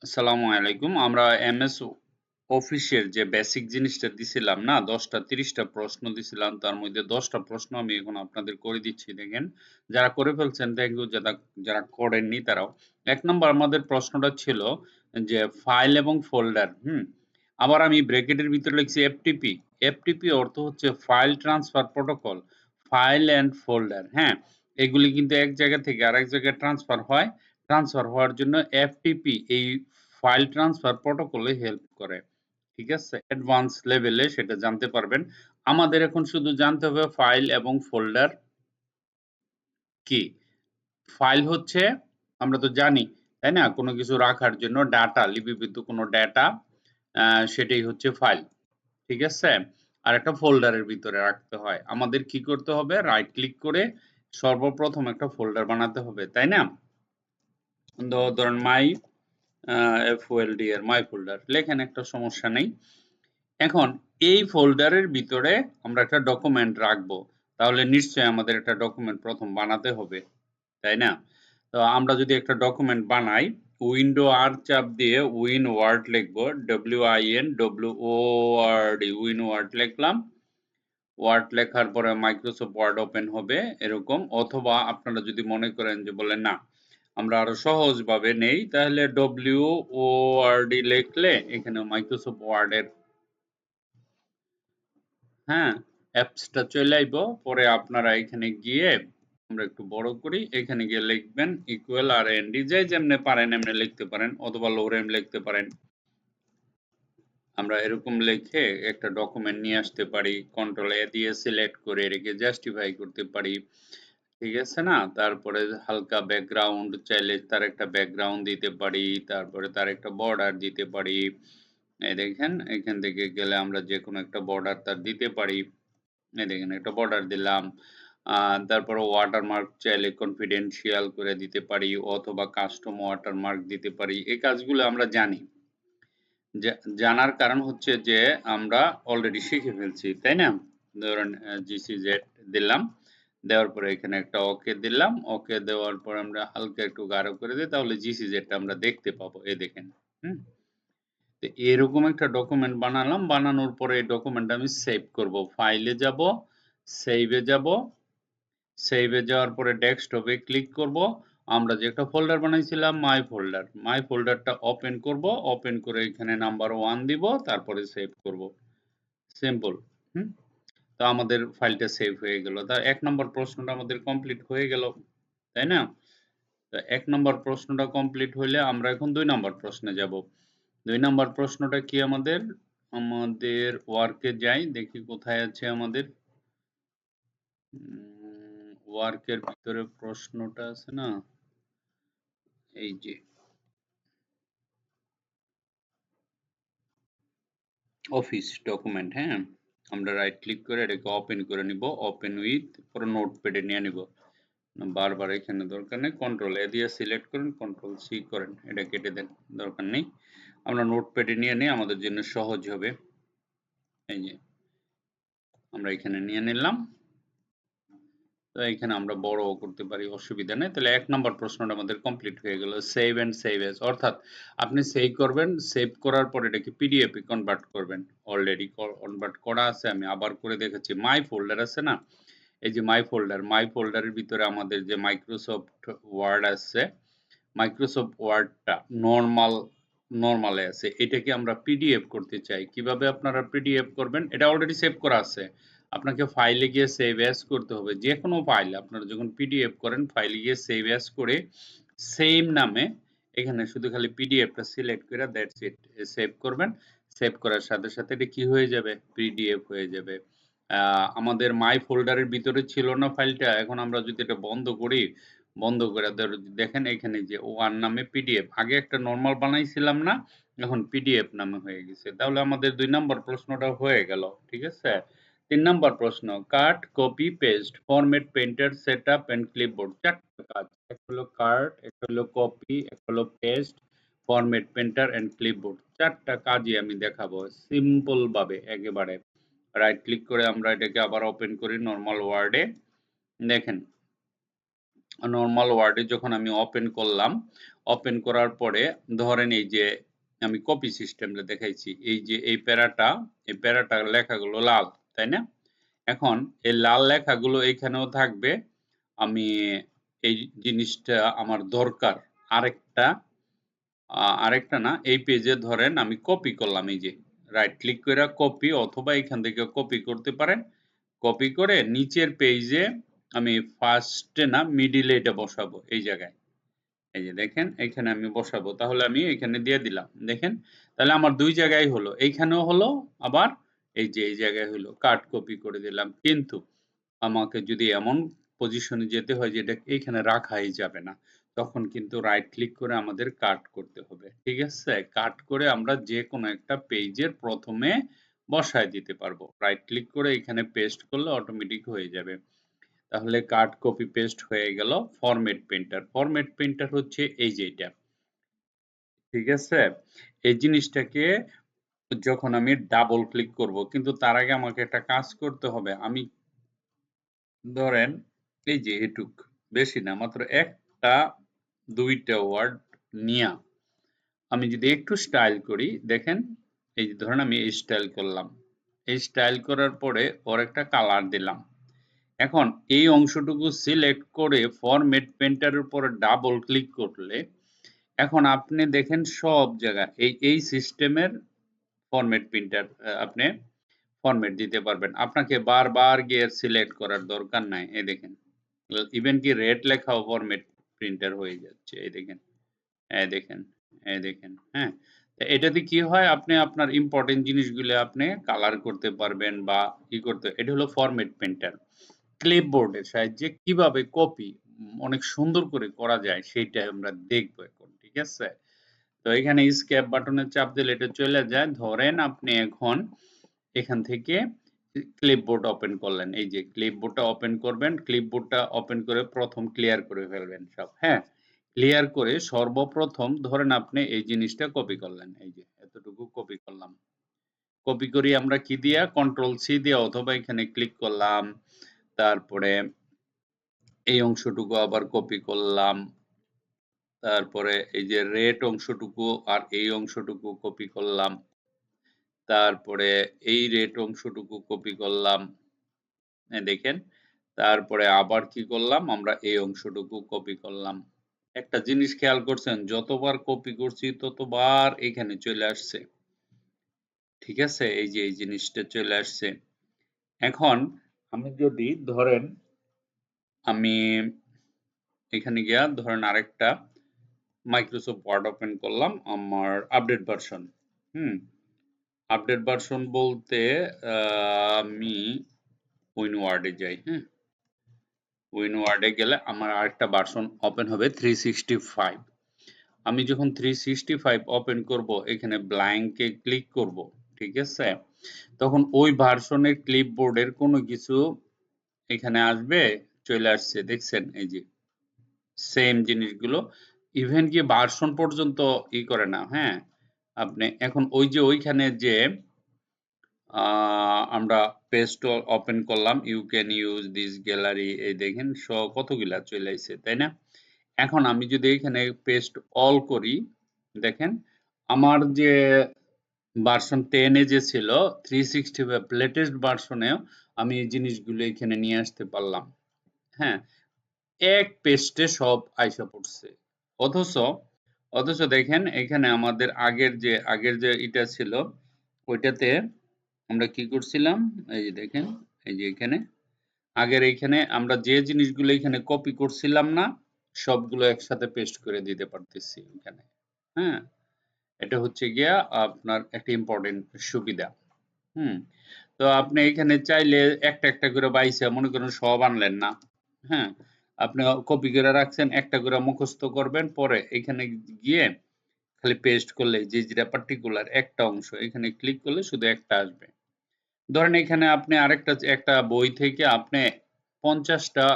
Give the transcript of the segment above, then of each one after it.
আসসালামু আলাইকুম। আমরা এমএস অফিসের যে বেসিক জিনিসটা দিছিলাম না, 10টা 30টা প্রশ্ন দিছিলাম। তার মধ্যে 10টা প্রশ্ন আমি এখন আপনাদের করে দিচ্ছি দেখেন। যারা করে ফেলছেন থ্যাংক ইউ, যারা করেননি তারাও। ১ নাম্বার আমাদের প্রশ্নটা ছিল যে ফাইল এবং ফোল্ডার, আবার আমি ব্র্যাকেটের ভিতরে লিখছি এফটিপি। এফটিপি অর্থ হচ্ছে file transfer protocol, file and folder, হ্যাঁ? এগুলি কিন্তু এক জায়গা থেকে আরেক জায়গায় ট্রান্সফার হয়। ট্রান্সফার হওয়ার জন্য এফটিপি এই ফাইল ট্রান্সফার প্রোটোকলে হেল্প করে। ঠিক আছে? অ্যাডভান্স লেভেলে সেটা জানতে পারবেন। আমাদের এখন শুধু জানতে হবে ফাইল এবং ফোল্ডার কি? ফাইল হচ্ছে আমরা তো জানি, তাই না? কোনো কিছু রাখার জন্য ডাটা, লিপিবদ্ধ কোনো ডাটা সেটাই হচ্ছে ফাইল। ঠিক আছে? আর একটা ফোল্ডারের ভিতরে রাখতে হয়। আমাদের কি করতে হবে? রাইট ক্লিক করে সর্বপ্রথম একটা ফোল্ডার বানাতে হবে, তাই না? ধরেন মাই FOLDR মাই ফোল্ডার লেখেন, একটা সমস্যা নেই। এখন এই ফোল্ডারের ভিতরে আমরা একটা ডকুমেন্ট রাখবো। তাহলে নিশ্চয়ই আমাদের একটা ডকুমেন্ট প্রথম বানাতে হবে, তাই না? তো আমরা যদি একটা ডকুমেন্ট বানাই, উইন্ডো আর চাপ দিয়ে উইন ওয়ার্ড লিখবো, WINWORD উইন ওয়ার্ড লিখলাম। ওয়ার্ড লেখার পরে মাইক্রোসফট ওয়ার্ড ওপেন হবে এরকম, অথবা আপনারা যদি মনে করেন যে বলেন না আমরা আরো সহজভাবে নেই, তাহলে WORD লিখলে এখানে মাইক্রোসফট ওয়ার্ডের হ্যাঁ অ্যাপসটা চলে আইব। পরে আপনারা এখানে গিয়ে আমরা একটু বড় করি, এখানে গিয়ে লিখবেন ইকুয়াল আর এনডি, যে যেমনে পারেন এমনি লিখতে পারেন, অথবা লোরেম লিখতে পারেন। আমরা এরকম লিখে একটা ডকুমেন্ট নিয়ে আসতে পারি, কন্ট্রোল এ দিয়ে সিলেক্ট করে রেখে জাস্টিফাই করতে পারি। ঠিক আছে না? তারপরে হালকা ব্যাকগ্রাউন্ড চাইলে তার একটা ব্যাকগ্রাউন্ড দিতে পারি, তারপরে তার একটা বর্ডার দিতে পারি। এই দেখেন এখান থেকে গেলে আমরা যে কোনো একটা বর্ডার তার দিতে পারি। এই দেখেন একটা বর্ডার দিলাম। তারপরে ওয়াটারমার্ক চাইলে কনফিডেন্সিয়াল করে দিতে পারি, অথবা কাস্টম ওয়াটারমার্ক দিতে পারি। এই কাজগুলো আমরা জানি। জানার কারণ হচ্ছে যে আমরা অলরেডি শিখে ফেলছি, তাই না? ধরেন GCZ দিলাম, দেওয়ার পরে এখানে একটা ওকে দিলাম, ওকে দেওয়ার পর আমরা হালকা একটু গাঢ় করে দিই, তাহলে GCZ টা আমরা দেখতে পাবো। এই দেখেন, হুম? তো এরকম একটা ডকুমেন্ট বানালাম, বানানোর পরে এই ডকুমেন্ট আমি সেভ করব। ফাইলে যাব, সেভে যাব, সেভে যাওয়ার পরে ডেস্কটপে ক্লিক করব। আমরা যে একটা ফোল্ডার বানাইছিলাম মাই ফোল্ডারটা ওপেন করব, ওপেন করে এখানে নাম্বার 1 দিব, তারপরে সেভ করব। সিম্পল। হুম? তো আমাদের ফাইলটা সেভ হয়ে গেল। তা ১ নম্বর প্রশ্নটা আমাদের কমপ্লিট হয়ে গেল, তাই না? তো ১ নম্বর প্রশ্নটা কমপ্লিট হইলে আমরা এখন ২ নম্বর প্রশ্নে যাব। ২ নম্বর প্রশ্নটা কি আমাদের? আমাদের ওয়ার্কে যাই, দেখি কোথায় আছে আমাদের ওয়ার্কের ভিতরে প্রশ্নটা আছে না? এই যে অফিস ডকুমেন্ট, হ্যাঁ? আমরা রাইট ক্লিক করে এটাকে ওপেন করে নিব, ওপেন উইথ, পরে নোটপ্যাডে নিয়ে নিব। বারবার এখানে দরকার নেই, কন্ট্রোল এ দিয়ে সিলেক্ট করেন, কন্ট্রোল সি করেন, এটা কেটে দেন, দরকার নেই। আমরা নোটপ্যাডে নিয়ে নিই, আমাদের জন্য সহজ হবে। এই যে আমরা এখানে নিয়ে নিলাম। তো এখানে আমরা বড়ও করতে পারি, অসুবিধা নেই। তাহলে ১ নাম্বার প্রশ্নটা আমাদের কমপ্লিট হয়ে গেল। সেভ অ্যান্ড সেভ এস, অর্থাৎ আপনি সেভ করবেন, সেভ করার পর এটাকে পিডিএফ এ কনভার্ট করবেন। অলরেডি কনভার্ট করা আছে, আমি আবার করে দেখাচ্ছি। মাই ফোল্ডার আছে না? এই যে মাই ফোল্ডারের ভিতরে আমাদের যে মাইক্রোসফট ওয়ার্ড আছে, মাইক্রোসফট ওয়ার্ডটা নরমালে আছে। এটাকে আমরা পিডিএফ করতে চাই। কিভাবে আপনারা পিডিএফ করবেন? এটা অলরেডি সেভ করা আছে। আপনাকে ফাইলে গিয়ে সেভ অ্যাজ করতে হবে। যেকোনো ফাইল আপনারা যখন পিডিএফ করেন, ফাইলে গিয়ে সেভ অ্যাজ করে সেম নামে এখানে শুধু খালি পিডিএফটা সিলেক্ট করে দ্যাটস ইট সেভ করবেন। সেভ করার সাথে, সাথে এটা কি হয়ে যাবে? পিডিএফ হয়ে যাবে। আমাদের মাই ফোল্ডারের ভিতরে ছিল না ফাইলটা। এখন আমরা যদি এটা বন্ধ করি, বন্ধ করে দেখেন এখানে যে ওয়ান নামে পিডিএফ, আগে একটা নরমাল বানাইছিলাম না, এখন পিডিএফ নামে হয়ে গেছে। তাহলে আমাদের ২ নম্বর প্রশ্নটা হয়ে গেল। ঠিক আছে? ৩ নম্বর প্রশ্ন, cut, copy, paste, format, painter, setup and clipboard. ৪ টা কাজ। একটা হলো কাট, একটা হলো কপি, একটা হলো paste, format, painter and clipboard. ৪ টা কাজই আমি দেখাবো সিম্পল ভাবে একেবারে। রাইট ক্লিক করে আমরা এটাকে আবার ওপেন করি নরমাল ওয়ার্ডে। দেখেন নরমাল ওয়ার্ডে যখন আমি ওপেন করলাম, ওপেন করার পরে ধরেন এই যে আমি কপি সিস্টেমটা দেখাইছি, এই যে এই প্যারাটার লেখাগুলো লাল, তাই না? এখন এই লাল লেখাগুলো এখানেও থাকবে। আমি এই জিনিসটা আমার দরকার আরেকটা না, এই পেজে ধরেন আমি কপি করলাম, এই যে রাইট ক্লিক করে কপি, অথবা এখান থেকে কপি করতে পারেন। কপি করে নিচের পেজে আমি ফার্স্টে না মিডিলে এটা বসাবো, এই জায়গায় এই যে দেখেন এখানে আমি বসাবো। তাহলে আমি এখানে দিয়ে দিলাম, দেখেন তাহলে আমার দুই জায়গায় হলো, এইখানেও হলো, আবার এই যে এই জায়গায় হলো। কাট কপি করে দিলাম। কিন্তু আমাকে যদি এমন পজিশনে যেতে হয় যে এটা এইখানে রাখাই যাবে না, তখন কিন্তু রাইট ক্লিক করে আমাদের কাট করতে হবে। ঠিক আছে? কাট করে আমরা যে কোনো একটা পেজের প্রথমে বসায় দিতে পারবো। রাইট ক্লিক করে এখানে পেস্ট করলে অটোমেটিক হয়ে যাবে। তাহলে কাট কপি পেস্ট হয়ে গেল। ফরম্যাট প্রিন্টার, ফরম্যাট প্রিন্টার হচ্ছে এই যে এটা। ঠিক আছে? এই জিনিসটাকে যখন আমি ডাবল ক্লিক করব, কিন্তু তার আগে আমাকে একটা কাজ করতে হবে। আমি ধরেন এই যে এটুক, বেশি না, মাত্র একটা দুইটা ওয়ার্ড নিয়া আমি যদি একটু স্টাইল করি, দেখেন এই যে ধরেন আমি এই স্টাইল করলাম, এই স্টাইল করার পরে ওর একটা কালার দিলাম। এখন এই অংশটুকু সিলেক্ট করে ফরম্যাট পেন্টারের উপর ডাবল ক্লিক করলে এখন আপনি দেখেন সব জায়গায় এই সিস্টেমের ফরম্যাট প্রিন্টার আপনি ফরম্যাট দিতে পারবেন। আপনাকে বারবার গিয়ে সিলেক্ট করার দরকার নাই। এই দেখেন ইভেন কি রেড লেখাও ফরম্যাট প্রিন্টার হয়ে যাচ্ছে। এই দেখেন, এই দেখেন, এই দেখেন। হ্যাঁ, এটাতে কি হয়, আপনি আপনার ইম্পর্টেন্ট জিনিসগুলো আপনি কালার করতে পারবেন বা কি করতে, এটা হলো ফরম্যাট প্রিন্টার। ক্লিপবোর্ডের সাহায্যে কিভাবে কপি অনেক সুন্দর করে করা যায় সেটা আমরা দেখবো এখন। ঠিক আছে? তো এখানে স্কেপ বাটনে চাপ দিলে এটা চলে যায়। ধরেন আপনি এখন এখান থেকে ক্লিপবোর্ড ওপেন করলেন, এই যে ক্লিপবোর্ডটা ওপেন করবেন, ক্লিপবোর্ডটা ওপেন করে প্রথম ক্লিয়ার করে ফেলবেন সব। হ্যাঁ, ক্লিয়ার করে সর্বপ্রথম ধরেন আপনি এই জিনিসটা কপি করলেন, এই যে এতটুকু কপি করলাম। কপি করি আমরা কি দিয়া, কন্ট্রোল সি দিয়ে, অথবা এখানে ক্লিক করলাম, তারপরে এই অংশটুকু আবার কপি করলাম, তারপরে এই যে রেড অংশটুকু আর এই অংশটুকু কপি করলাম, তারপরে এই রেড অংশটুকু কপি করলাম, দেখেন। তারপরে আবার কি করলাম, আমরা এই অংশটুকু কপি করলাম। একটা জিনিস খেয়াল করছেন, যতবার কপি করছি ততবার এখানে চলে আসছে। ঠিক আছে? এই যে এই জিনিসটা চলে আসছে। এখন আমি যদি ধরেন আমি এখানে গিয়া ধরেন আরেকটা মাইক্রোসফট ওয়ার্ড ওপেন করলাম, আমার আপডেট ভার্সন। আপডেট ভার্সন বলতে আমি উইনওয়ার্ডে যাই। হ্যাঁ, উইনওয়ার্ডে গেলে আমার আরেকটা ভার্সন ওপেন হবে 365। আমি যখন 365 ওপেন করব, এখানে ব্ল্যাঙ্কে ক্লিক করব, ঠিক আছে? তখন ওই ভার্সনের ক্লিপবোর্ডের কোনো কিছু এখানে আসবে, চলে আসছে, দেখছেন? এই যে সেম জিনিসগুলো, ইভেন কি ভার্সন পর্যন্ত ই করে না। হ্যাঁ, আপনি এখন ওই যে ওইখানে যে আমরা পেস্ট ওপেন করলাম, you can use this gallery, এই দেখেন কতগুলা চলে আসছে, তাই না? এখন আমি যদি এখানে পেস্ট অল করি, দেখেন আমার যে ভার্সন 10 এ যে ছিল 365 লেটেস্ট ভার্সনেও আমি এই জিনিসগুলো এখানে নিয়ে আসতে পারলাম। হ্যাঁ, এক পেস্টে সব আইসা পড়ছে। অথচ অথচ দেখেন এখানে আমাদের আগের যে এটা ছিল, ওইটাতে আমরা কি করছিলাম, এই যে দেখেন, এই যে এখানে আগের এইখানে আমরা যে জিনিসগুলো এখানে কপি করছিলাম না, সবগুলো একসাথে পেস্ট করে দিতে পারতেছি এখানে। হ্যাঁ, এটা হচ্ছে গিয়া আপনার একটা ইম্পর্টেন্ট সুবিধা। তো আপনি এখানে চাইলে একটা একটা করে বাইসা মনে করেন সব আনলেন না। হ্যাঁ, আপনি কপি করে রাখছেন, একটা করে মুখস্থ করবেন, পরে এখানে গিয়ে খালি পেস্ট করলে যে যেটা পার্টিকুলার একটা অংশ এখানে ক্লিক করলে শুধু একটা আসবে। ধরেন এখানে আপনি একটা বই থেকে আপনি 50টা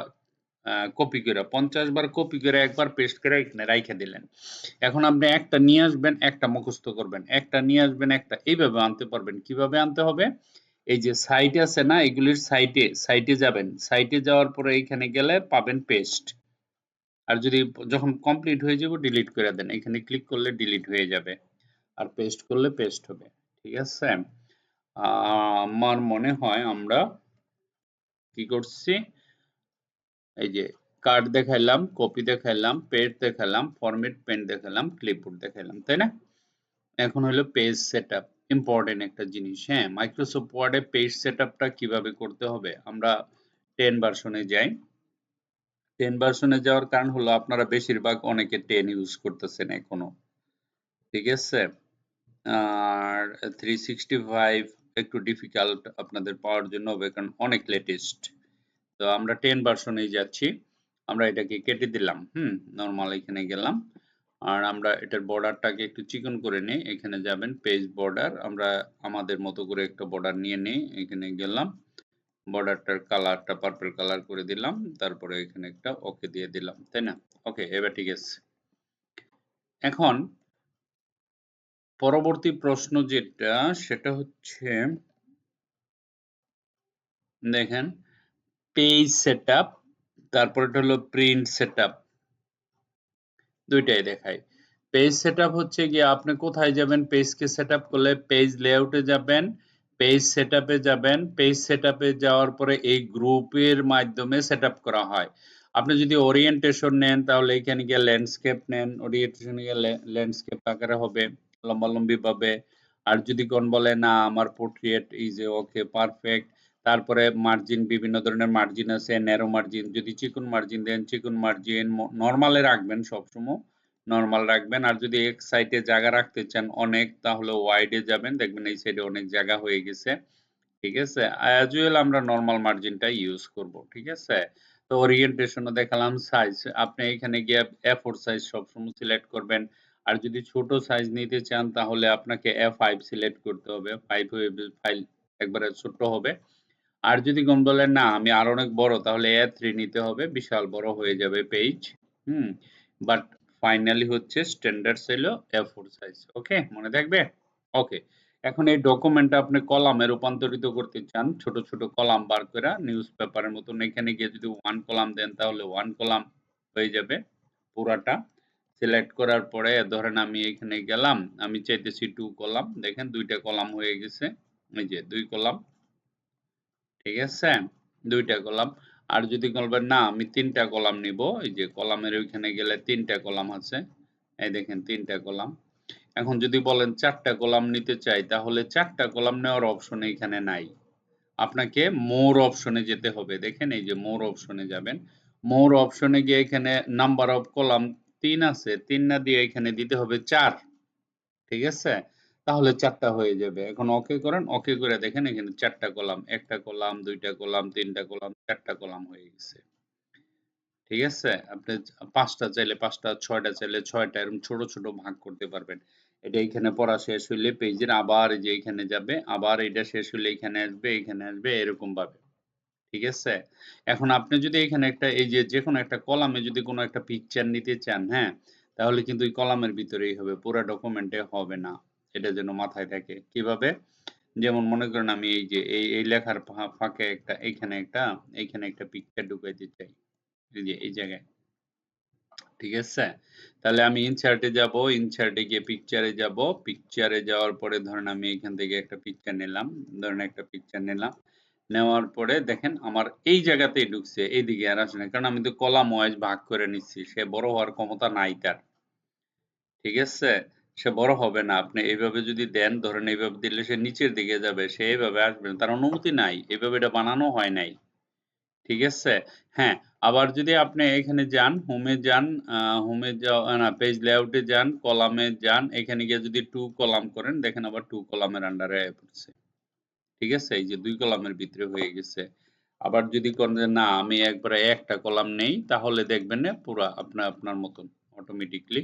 কপি করে 50 বার কপি করে একবার পেস্ট করে এখানে রাইখা দিলেন। এখন আপনি একটা নিয়ে আসবেন, একটা মুখস্থ করবেন, একটা নিয়ে আসবেন, একটা, এইভাবে আনতে পারবেন। কিভাবে আনতে হবে, এই যে সাইট আছে না, এগুলির সাইটে যাবেন, সাইটে যাওয়ার পরে এইখানে গেলে পাবেন পেস্ট। আর যদি যখন কমপ্লিট হয়ে যাবে ডিলিট করে দেন, এখানে ক্লিক করলে ডিলিট হয়ে যাবে, আর পেস্ট করলে পেস্ট হবে। ঠিক আছে, আমার মনে হয় আমরা কি করছি, এই যে কার্ড দেখাইলাম, কপি দেখাইলাম, পেস্ট দেখালাম, ফরম্যাট পেন দেখালাম, ক্লিপবোর্ড দেখাইলাম, তাই না? এখন হলো পেজ সেটআপ, ইম্পর্টেন্ট একটা জিনিস। হ্যাঁ, মাইক্রোসফট ওয়ার্ডে পেজ সেটআপটা কিভাবে করতে হবে, আমরা 10 ভার্সনে যাই। 10 ভার্সনে যাওয়ার কারণ হলো আপনারা বেশিরভাগ অনেকে 10 ইউজ করতেছেন এখনো। ঠিক আছে, আর 365 একটু ডিফিকাল্ট আপনাদের পাওয়ার জন্য হবে, কারণ অনেক লেটেস্ট। তো আমরা 10 ভার্সনেই যাচ্ছি। আমরা এটাকে কেটে দিলাম, নরমাল এখানে গেলাম, আর আমরা এটার বর্ডারটাকে একটু চিকন করে নিই। এখানে যাবেন পেজ বর্ডার, আমরা আমাদের মতো করে একটা বর্ডার নিয়ে নিই। এখানে গেলাম, বর্ডারটার কালারটা পার্পল কালার করে দিলাম, তারপরে এখানে একটা ওকে দিয়ে দিলাম, তাই না? ওকে, এবার ঠিক আছে। এখন পরবর্তী প্রশ্ন যেটা, সেটা হচ্ছে দেখেন পেজ সেটআপ, তারপরটা হলো প্রিন্ট সেটআপ, দুইটাই দেখাই। পেজ সেটআপ হচ্ছে গিয়ে আপনি কোথায় যাবেন, পেজকে সেটআপ করলে পেজ লেআউটে যাবেন, পেজ সেটআপে যাবেন, পেজ সেটআপে যাওয়ার পরে এই গ্রুপের মাধ্যমে সেটআপ করা হয়। আপনি যদি ওরিয়েন্টেশন নেন তাহলে এখানে গিয়ে ল্যান্ডস্কেপ নেন, ওরিয়েন্টেশন গিয়ে ল্যান্ডস্কেপ আকারে হবে, লম্বালম্বি পাবে। আর যদি কোন বলে না আমার পোর্ট্রেট ইজ ওকে পারফেক্ট, তারপরে মার্জিন, বিভিন্ন ধরনের মার্জিন আছে, ন্যারো মার্জিন, যদি চিকন মার্জিন দেন চিকন মার্জিন, নরমালে রাখবেন, সবসময় নরমাল রাখবেন। আর যদি এক সাইডে জায়গা রাখতে চান অনেক, তাহলে ওয়াইডে যাবেন, দেখবেন এই সাইডে অনেক জায়গা হয়ে গেছে। ঠিক আছে, অ্যাজ ওয়েল আমরা নরমাল মার্জিনটা ইউজ করব। ঠিক আছে, তো ওরিয়েন্টেশনও দেখালাম। সাইজ আপনি এখানে গিয়ে A4 সাইজ সবসময় সিলেক্ট করবেন, আর যদি ছোট সাইজ নিতে চান তাহলে আপনাকে A5 সিলেক্ট করতে হবে, 5 ফাইল একবারে ছোট হবে। আর যদি কোন বলেন না আমি আরো অনেক বড়, তাহলে A3 নিতে হবে, বিশাল বড় হয়ে যাবে পেজ। বাট ফাইনালি হচ্ছে স্ট্যান্ডার্ড ছিল A4 সাইজ। ওকে, মনে থাকবে? ওকে, এখন এই ডকুমেন্টটা আপনি কলামে রূপান্তরিত করতে চান, ছোট ছোট কলাম বার করে নিউজ পেপারের মতন। এখানে গিয়ে যদি 1 কলাম দেন তাহলে 1 কলাম হয়ে যাবে পুরাটা। সিলেক্ট করার পরে ধরেন আমি এখানে গেলাম, আমি চাইতেছি 2 কলাম, দেখেন 2টা কলাম হয়ে গেছে, এই যে 2 কলাম। ঠিক আছে, 2টা কলাম। আর যদি বলবেন না আমি 3টা কলাম নিব, এই যে কলামের ওইখানে গেলে 3টা কলাম আছে, এই দেখেন 3টা কলাম। এখন যদি বলেন 4টা কলাম নিতে চাই, তাহলে 4টা কলাম নেওয়ার অপশন এখানে নাই, আপনাকে মোর অপশনে যেতে হবে। দেখেন এই যে মোর অপশনে যাবেন, মোর অপশনে গিয়ে এখানে নাম্বার অফ কলাম 3 আছে, 3 না দিয়ে এখানে দিতে হবে 4। ঠিক আছে, তাহলে 4টা হয়ে যাবে। এখন ওকে করেন, ওকে করে দেখেন এখানে 4টা কলাম, 1টা কলাম, 2টা কলাম, 3টা কলাম, 4টা কলাম হয়ে গেছে। ঠিক আছে, আপনি 5টা চাইলে 5টা, 6টা চাইলে 6টা, এরকম ছোট ছোট ভাগ করতে পারবেন। এটা এখানে পড়া শেষ হইলে পেজের আবার এই যে এখানে যাবে, আবার এটা শেষ হইলে এখানে আসবে, এখানে আসবে, এরকম ভাবে। ঠিক আছে, এখন আপনি যদি এখানে একটা এই যে যেকোনো একটা কলামে যদি কোনো একটা পিকচার নিতে চান, হ্যাঁ, তাহলে কিন্তু এই কলামের ভিতরেই হবে, পুরো ডকুমেন্টে হবে না। এটা যেন মাথায় থাকে। কিভাবে, যেমন মনে করেন আমি এই যে এই লেখার ফাঁকে একটা, এইখানে একটা পিকচার ঢুকাইতে চাই, এই যে এই জায়গায়। ঠিক আছে, তাহলে আমি ইনসার্টে যাব, ইনসার্টে গিয়ে পিকচারে যাব, পিকচারে যাওয়ার পরে ধরেন আমি এখান থেকে একটা পিকচার নিলাম, ধরেন একটা পিকচার নিলাম, নেওয়ার পরে দেখেন আমার এই জায়গাতেই ঢুকছে, এইদিকে আর আসে না, কারণ আমি তো কলাম ওয়াইজ ভাগ করে নিচ্ছি, সে বড় হওয়ার ক্ষমতা নাই তার। ঠিক আছে, সে বড় হবে না। আপনি এইভাবে যদি দেন, ধরেন এইভাবে দিলে সে নিচের দিকে যাবে, সে এইভাবে আসবে না, তার অনুমতি নাই, এইভাবে এটা বানানো হয় নাই। ঠিক আছে, হ্যাঁ, আবার যদি আপনি এখানে যান, হোমে যান, হোমে যাওয়া না, পেজ লেআউটে যান, কলামে যান, এখানে গিয়ে যদি 2 কলাম করেন, দেখেন আবার 2 কলামের আন্ডারে পড়ছে। ঠিক আছে, এই যে 2 কলামের ভিতরে হয়ে গেছে। আবার যদি করেন যে না আমি একবারে একটা কলাম নেই, তাহলে দেখবেন না পুরা আপনার মতন অটোমেটিকলি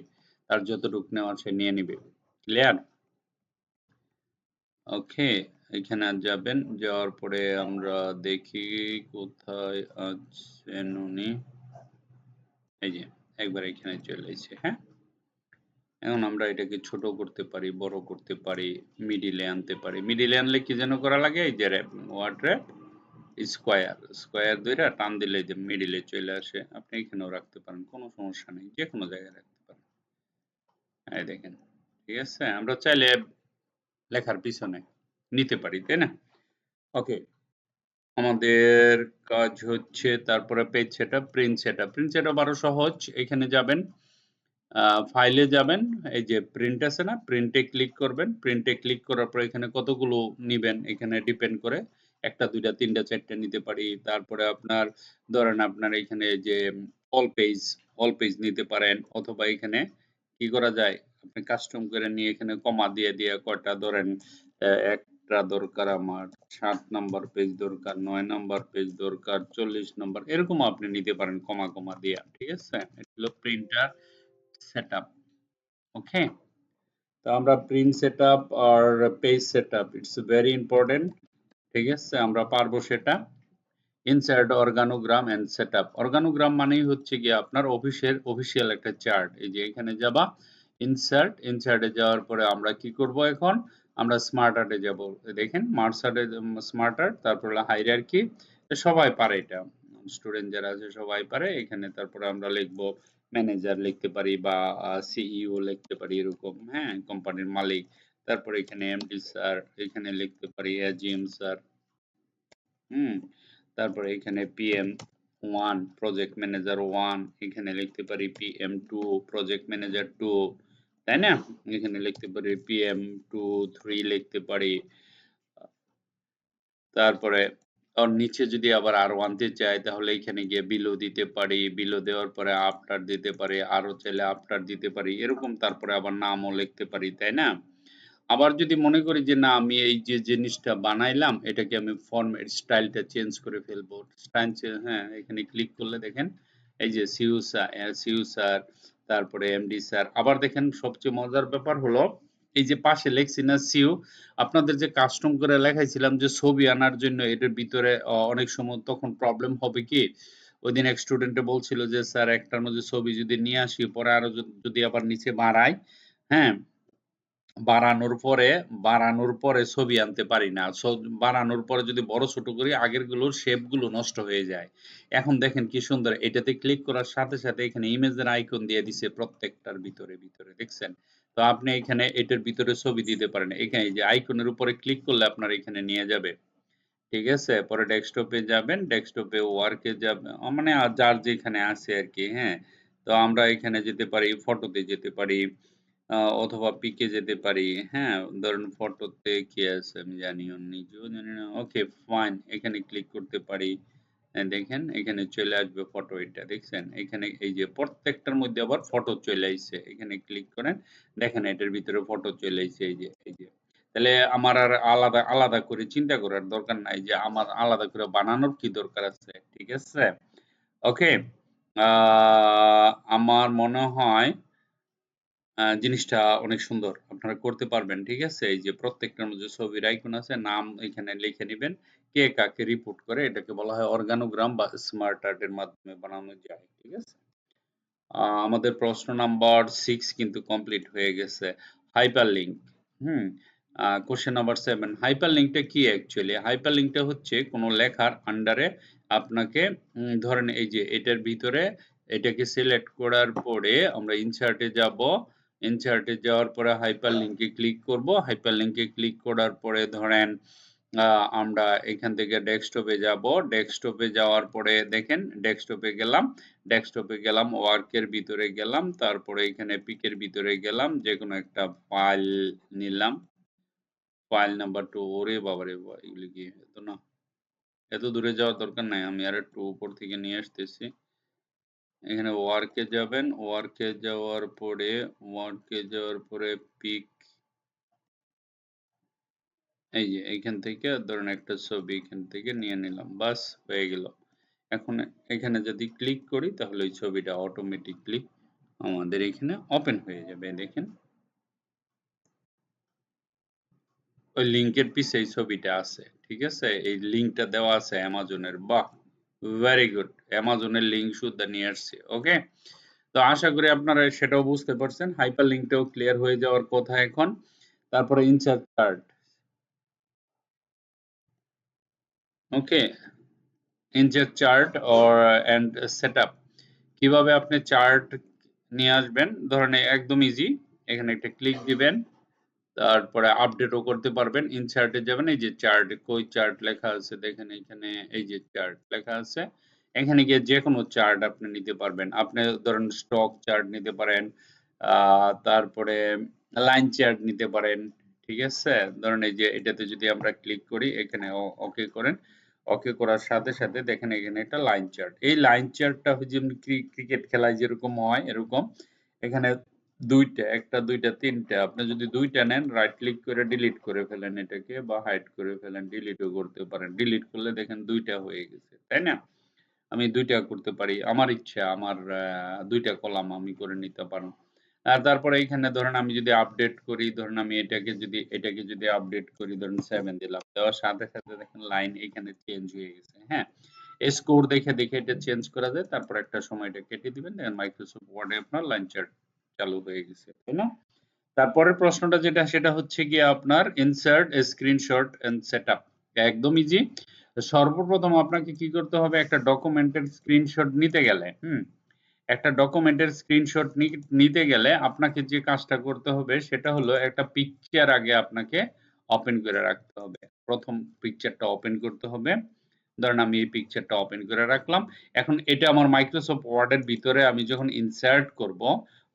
তার যতটুকু নেওয়ার সে নিয়ে নিবে। ক্লিয়ার? ওকে, এখানে যাবেন, যাওয়ার পরে আমরা দেখি কোথায় আছেন উনি, এই যে একবার এখানে চলে এসেছে। হ্যাঁ, এখন আমরা এটাকে ছোট করতে পারি, বড় করতে পারি, মিডিলে আনতে পারি। মিডিলে আনলে কি যেন করা লাগে, এই যে ওয়ার্ড র্যাপ, স্কোয়ার ধরে টান দিলে যে মিডিলে চলে আসে, আপনি এখানেও রাখতে পারেন, কোনো সমস্যা নেই, যে কোনো জায়গায় রাখতে পারেন। এই দেখেন, ঠিক আছে, আমরা চাইলে লেখার পিছনে নিতে পারি, তাই না? ওকে, আমাদের কাজ হচ্ছে তারপরে page setup, print setup. Print setup আরো সহজ। এখানে যাবেন, ফাইলে যাবেন, এই যে প্রিন্ট আছে না, প্রিন্টে ক্লিক করবেন। প্রিন্টে ক্লিক করার পর এখানে কতগুলো নিবেন এখানে ডিপেন্ড করে, 1টা 2টা 3টা 4টা নিতে পারি। তারপরে আপনার ধরেন আপনার এখানে যে অল পেজ নিতে পারেন, অথবা এখানে কি করা যায়, আপনি কাস্টম করে নিয়ে এখানে কমা দিয়ে দিয়ে কয়টা ধরেন, একটা দরকার আমার 7 নাম্বার পেজ দরকার, 9 নাম্বার পেজ দরকার, 40 নাম্বার, এরকম আপনি নিতে পারেন কমা কমা দিয়া, ঠিক আছে? এটা হলো প্রিন্টার সেটআপ। ওকে, তো আমরা প্রিন্ট সেটআপ আর page setup, it's very important, ঠিক আছে? আমরা পারবো সেটা। Insert organogram and setup. Organogram মানেই হচ্ছে গিয়ে আপনার অফিসিয়াল একটা চার্ট। এই যে এখানে যাবা, ইনসার্টে যাওয়ার পরে আমরা কি করব এখন, আমরা স্মার্ট আর্টে যাব। দেখেন স্মার্ট আর্ট, তারপর হলো হাইরার্কি, সবাই পারে এটা, স্টুডেন্ট যারা আছে সবাই পারে। এখানে তারপরে আমরা লিখবো ম্যানেজার লিখতে পারি, বা সিইও লিখতে পারি, এরকম, হ্যাঁ, কোম্পানির মালিক। তারপরে এখানে এমডি স্যার, এখানে লিখতে পারি এজিএম স্যার, হুম, তারপরে এখানে PM1 প্রজেক্ট ম্যানেজার 1, এখানে লিখতে পারি PM2 প্রজেক্ট ম্যানেজার 2, তাই না? এখানে লিখতে পারি PM2 3 লিখতে পারি। তারপরে ওর নিচে যদি আবার আরো আনতে চাই, তাহলে এখানে গিয়ে বিলো দিতে পারি, বিলো দেওয়ার পরে আফটার দিতে পারি, আরো চাইলে আফটার দিতে পারি, এরকম। তারপরে আবার নামও লিখতে পারি, তাই না? আবার যদি মনে করি যে না, আমি এই যে জিনিসটা বানাইলাম এটাকে আমি ফরম্যাট স্টাইলটা চেঞ্জ করে ফেলবো, হ্যাঁ, এখানে ক্লিক করলে দেখেন এই যে সিইউ স্যার, তারপরে এমডি স্যার। আবার দেখেন সবচেয়ে মজার ব্যাপার হলো, এই যে পাশে লেখছি না সিইউ, আপনাদের যে কাস্টম করে লেখাইছিলাম যে ছবি আনার জন্য, এটার ভিতরে অনেক সময় তখন প্রবলেম হবে কি, ওইদিন এক স্টুডেন্টে বলছিল যে স্যার একটার মধ্যে ছবি যদি নিয়ে আসি, পরে আরো যদি আবার নিচে বাড়াই, হ্যাঁ, বাড়ানোর পরে ছবি আনতে পারি না। বাড়ানোর পরে যদি বড় ছোট করি, আগের গুলোর শেপ গুলো নষ্ট হয়ে যায়। এখন দেখেন কি সুন্দর, এটাতে ক্লিক করার সাথে সাথে এখানে ইমেজের আইকন দিয়ে দিছে প্রত্যেকটার ভিতরে ভিতরে, দেখছেন? তো আপনি এখানে এটার ভিতরে ছবি দিতে পারেন, এখানে এই যে আইকনের উপরে ক্লিক করলে আপনার এখানে নিয়ে যাবে, ঠিক আছে? পরে ডেস্কটপে যাবেন, ডেস্কটপে ওয়ার্কে যাবেন, মানে যার যেখানে আছে আর কি, হ্যাঁ। তো আমরা এখানে যেতে পারি, ফটোতে যেতে পারি, অথবা পিকে যেতে পারি, হ্যাঁ। ধরুন ফটোতে কি আছে আমি জানিও, নিজেও জানি না। ওকে, ফাইন, এখানে ক্লিক করতে পারি। দেখেন এখানে চলে আসবে ফটো, এটা দেখছেন? এখানে এই যে প্রত্যেকটার মধ্যে আবার ফটো চলে আইছে। এখানে ক্লিক করেন, দেখেন এটার ভিতরে ফটো চলে আইছে, এই যে। তাহলে আমার আর আলাদা আলাদা করে চিন্তা করার দরকার নাই যে আমার আলাদা করে বানানোর কি দরকার আছে, ঠিক আছে? ওকে, আমার মনে হয় জিনিসটা অনেক সুন্দর, আপনারা করতে পারবেন, ঠিক আছে? এই যে প্রত্যেকটার মধ্যে ছবির আইকন আছে, নাম এখানে লিখে নিবেন, কে কাকে রিপোর্ট করে, এটাকে বলা হয় অর্গানোগ্রাম বা স্মার্ট আর্টের মাধ্যমে বানানো যায়, ঠিক আছে? আমাদের প্রশ্ন নাম্বার 6 কিন্তু কমপ্লিট হয়ে গেছে। হাইপারলিংক, হুম, কোশ্চেন নাম্বার 7, হাইপারলিংকটা কি অ্যাকচুয়ালি? হাইপারলিংকটা হচ্ছে কোনো লেখার আন্ডারে আপনাকে, ধরেন এই যে এটার ভিতরে, এটাকে সিলেক্ট করার পরে আমরা ইনসার্টে যাব, ইনসার্টে যাওয়ার পরে হাইপারলিংকে ক্লিক করব, হাইপারলিংকে ক্লিক করার পরে ধরেন আমরা এখান থেকে ডেস্কটপে যাব, ডেস্কটপে যাওয়ার পরে দেখেন ডেস্কটপে গেলাম, ওয়ার্কের ভিতরে গেলাম, তারপরে এখানে পিকের ভিতরে গেলাম, যে কোনো একটা ফাইল নিলাম, ফাইল নাম্বার 2, ওরে বাবারে বাবা, এগুলি কি এত না, এত দূরে যাওয়ার দরকার নাই, আমি আর একটু উপর থেকে নিয়ে আসতেছি। এখানে ওয়ার্কে যাওয়ার পরে পিক, এই যে এইখান থেকে ধরেন একটা ছবি এখান থেকে নিয়ে নিলাম, বাস হয়ে গেল। এখন এখানে যদি ক্লিক করি, তাহলে ওই ছবিটা অটোমেটিকলি আমাদের এখানে ওপেন হয়ে যাবে, দেখেন ওই লিংকের পিছে এই ছবিটা আছে, ঠিক আছে? এই লিংকটা দেওয়া আছে অ্যামাজনের, বাহ, ভেরি গুড, অ্যামাজনের লিংক শুদ্ধ নিয়ে আসছে। ওকে, তো আশা করি আপনারা সেটাও বুঝতে পারছেন, হাইপার লিংকটাও ক্লিয়ার হয়ে যাওয়ার কথা এখন। তারপরে insert chart, okay, inject chart or and setup. কিভাবে আপনি চার্ট নিয়ে আসবেন, ধরেন একদম ইজি। এখানে একটা ক্লিক দিবেন, তারপরে আপডেটও করতে পারবেন। ইনসার্টে যাবেন, এই যে চার্ট, কই চার্ট লেখা আছে দেখেন এখানে, এই যে চার্ট লেখা আছে। এখানে গিয়ে যে কোনো চার্ট আপনি নিতে পারবেন। আপনি ধরেন স্টক চার্ট নিতে পারেন, তারপরে লাইন চার্ট নিতে পারেন। ঠিক আছে, ধরেন এই যে এটাতে যদি আমরা ক্লিক করি, এখানে ওকে করেন, ওকে করার সাথে সাথে দেখেন এখানে একটা লাইন চার্ট। এই লাইন চার্টটা যেমন ক্রিকেট খেলায় যেরকম হয় এরকম এখানে দুইটা, একটা দুইটা তিনটা। আপনি যদি দুইটা নেন, রাইট ক্লিক করে ডিলিট করে ফেলেন এটাকে, বা হাইড করে ফেলেন, ডিলিটও করতে পারেন। ডিলিট করলে দেখেন দুইটা হয়ে গেছে, তাই না? আমি দুইটা করতে পারি, আমার ইচ্ছা, আমার দুইটা কলাম আমি করে নিতে পারবো। আর তারপরে এখানে ধরেন আমি যদি আপডেট করি, ধরেন আমি এটাকে যদি আপডেট করি, ধরেন 7 দিলাম, দেওয়ার সাথে সাথে দেখেন লাইন এখানে চেঞ্জ হয়ে গেছে। হ্যাঁ, স্কোর দেখে দেখে এটা চেঞ্জ করা যায়। তারপর একটা সময় এটা কেটে দিবেন, দেখেন মাইক্রোসফট ওয়ার্ডে আপনার লাইন চার্ট চালু হয়ে গেছে, তাই না? তারপরের প্রশ্নটা যেটা, সেটা হচ্ছে গিয়ে আপনার ইনসার্ট স্ক্রিনশট এন্ড সেটআপ। একদম ইজি। সর্বপ্রথম আপনাকে কি করতে হবে, একটা ডকুমেন্টের স্ক্রিনশট নিতে গেলে, একটা ডকুমেন্টের স্ক্রিনশট নিতে গেলে আপনাকে যে কাজটা করতে হবে সেটা হলো, একটা পিকচার আগে আপনাকে ওপেন করে রাখতে হবে। প্রথম পিকচারটা ওপেন করতে হবে। ধরেন আমি এই পিকচারটা ওপেন করে রাখলাম। এখন এটা আমার মাইক্রোসফট ওয়ার্ডের ভিতরে আমি যখন ইনসার্ট করব,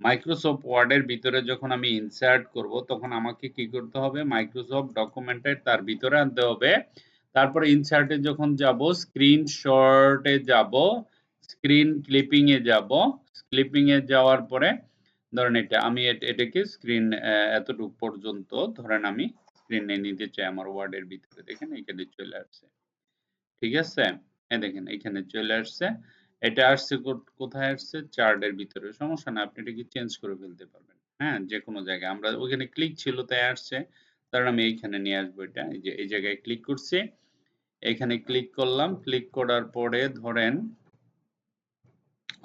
মাইক্রোসফট ওয়ার্ডের ভিতরে যখন আমি ইনসার্ট করব, তখন আমাকে কি করতে হবে, মাইক্রোসফট ডকুমেন্টে তার ভিতরে আনতে হবে। তারপরে ইনসার্টে যখন যাব, স্ক্রিনশটে যাব, স্ক্রিন ক্লিপিং এ যাব। ক্লিপিং এ যাওয়ার পরে ধরেন আমি এটাকে স্ক্রিন এতটুকু পর্যন্ত ধরেন আমি স্ক্রিনে নিতে চাই আমার ওয়ার্ডের ভিতরে। দেখেন এখানে চলে আসছে। ঠিক আছে, এই দেখেন এখানে চলে আসছে। এটা আসছে কোথায় আসছে, চার্টের ভিতরে। সমস্যা না, আপনি এটাকে চেঞ্জ করে ফেলতে পারবেন। হ্যাঁ, যে কোনো জায়গায়। আমরা ওখানে ক্লিক ছিল তাই আসছে, কারণ আমি এইখানে নিয়ে আসবো এটা। এই যে এই জায়গায় ক্লিক করছি, এখানে ক্লিক করলাম। ক্লিক করার পরে ধরেন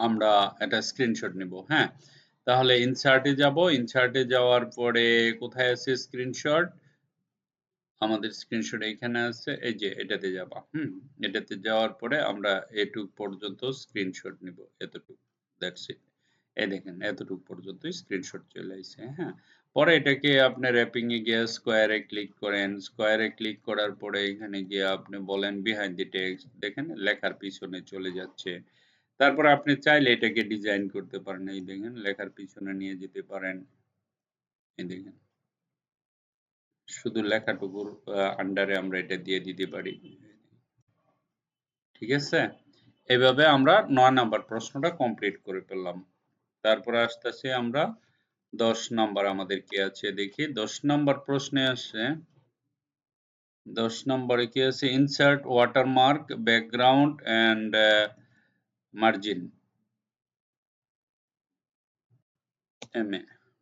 আমরা একটা স্ক্রিনশট নিব। হ্যাঁ, তাহলে ইনসার্টে যাব। ইনসার্টে যাওয়ার পরে কোথায় আছে স্ক্রিনশট, আমাদের স্ক্রিনশট এইখানে আছে, এই যে এটাতে যাবা। এটাতে যাওয়ার পরে আমরা এটুক পর্যন্ত স্ক্রিনশট নিব, এতটুকু, দ্যাটস ইট। এই দেখেন এতটুকু পর্যন্ত স্ক্রিনশট চলে আসছে। হ্যাঁ, পরে এটাকে আপনি র্যাপিং এ গিয়ে স্কোয়ারে ক্লিক করেন। স্কোয়ারে ক্লিক করার পরে এখানে গিয়ে আপনি বলেন বিহাইন্ড দি টেক্সট, দেখেন লেখার পিছনে চলে যাচ্ছে। তারপর আপনি চাইলে এটাকে ডিজাইন করতে পারেন, এই দেখেন লেখার পিছনে নিয়ে যেতে পারেন। এই দেখেন শুধু লেখাটুকুর আন্ডারে আমরা এটা দিয়ে দিতে পারি। ঠিক আছে, এভাবে আমরা 9 নাম্বার প্রশ্নটা কমপ্লিট করে ফেললাম। তারপরে আসতেছি আমরা 10 নাম্বার, আমাদের কি আছে দেখি। 10 নাম্বার প্রশ্নে আসছে, 10 নম্বরে কি আছে, insert watermark background and margin,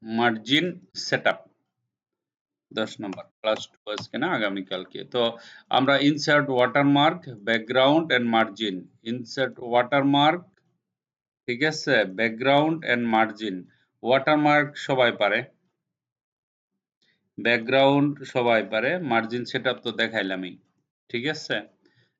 margin setup. 10 নম্বর ক্লাস 2 আজকে না, আগামীকালকে। তো আমরা insert watermark background and margin, insert watermark, ঠিক আছে, ব্যাকগ্রাউন্ড এন্ড মার্জিন। ওয়াটারমার্ক সবাই পারে, ব্যাকগ্রাউন্ড সবাই পারে, মার্জিন সেটআপ তো দেখাইলামই। ঠিক আছে,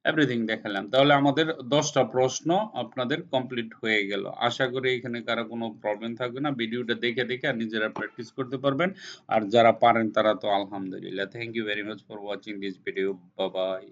এভরিথিং দেখালাম। তাহলে আমাদের 10টা প্রশ্ন আপনাদের কমপ্লিট হয়ে গেল। আশা করি এখানে কারো কোনো প্রবলেম থাকবে না। ভিডিওটা দেখে দেখে আর নিজেরা প্র্যাকটিস করতে পারবেন। আর যারা পারেন তারা তো আলহামদুলিল্লাহ। Thank you very much for watching this video. Bye by.